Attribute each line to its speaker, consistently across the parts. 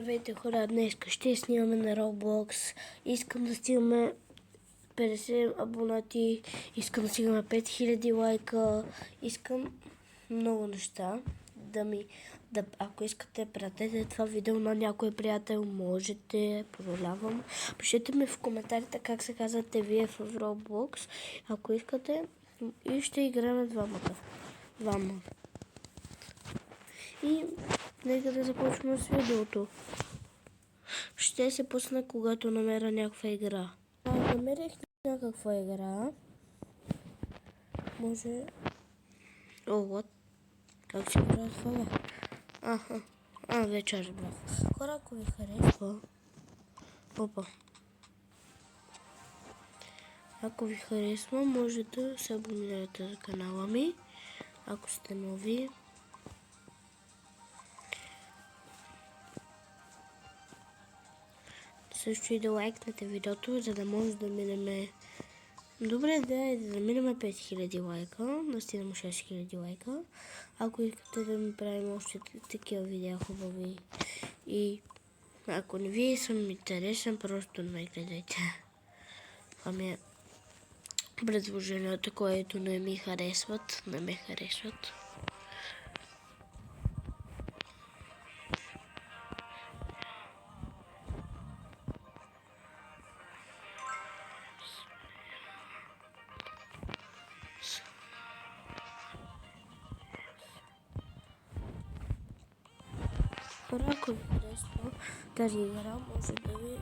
Speaker 1: Здравейте хора, днес ще снимаме на Roblox. Искам да стигаме 50 абонати, искам да стигаме 5000 лайка, искам много неща. Ако искате, пратете това видео на някой приятел, можете, позволявам. Пишете ми в коментарите как се казвате вие в Roblox, ако искате, и ще играем двама. И нека да започваме с видеото. Ще се пусна, когато намеря някаква игра. Намерих някаква игра. Може... what? Как се играе това? Вече разбрах. Хора, ако ви харесва... Ако ви харесва, може да се абонирате за канала ми. Ако сте нови. Също и да лайкнете видеото, за да може да минеме... Добре, да минеме 5000 лайка, да стигнем 6000 лайка. Ако искате да ми правим още такива видеа хубави и ако не ви съм интересен, просто не ме гледайте. Това ми е предложението, което не ме харесват. Хора, ако ви харесва тази игра, може да ви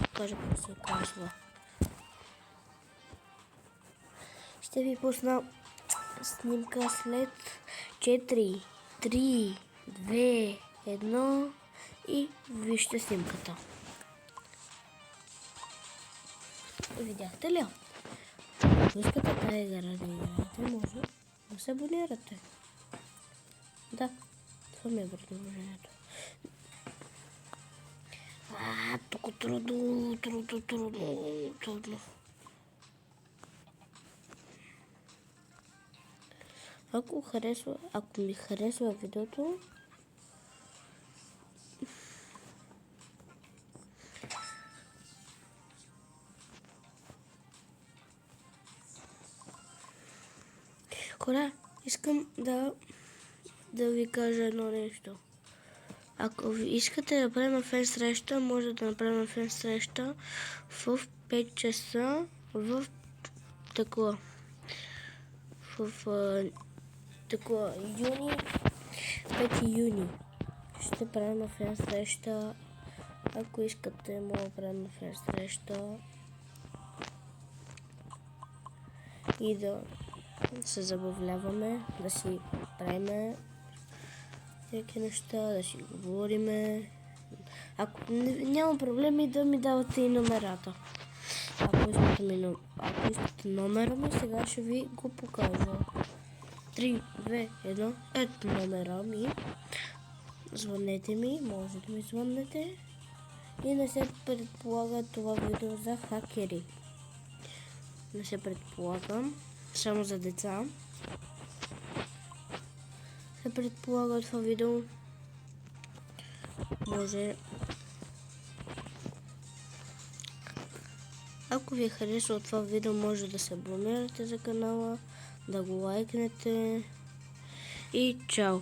Speaker 1: покажа как се казва. Ще ви пусна снимка след 4, 3, 2, 1 и вижте снимката. Видяхте ли? Ако искате тази игра да играете, може да се абонирате. Да. Това ми е предложението. Тук трудно. Ако ми харесва видеото, хора, искам да ви кажа едно нещо. Ако ви искате да направим фен среща, може да направим фен среща в 5 часа в юни, 5 юни. Ще правим фен среща. Ако искате, мога да правим фен среща и да се забавляваме, да си правим всеки неща, да си говориме. Ако няма проблеми, да ми давате и номерата. Ако искате номера ми, сега ще ви го покажа. 3, 2, 1, ето номера ми. Звънете ми, може да ми звъннете. И не се предполага това видео за хакери. Не се предполагам, само за деца. Се предполага това видео. Може. Ако ви е харесало това видео, може да се абонирате за канала, да го лайкнете и чао!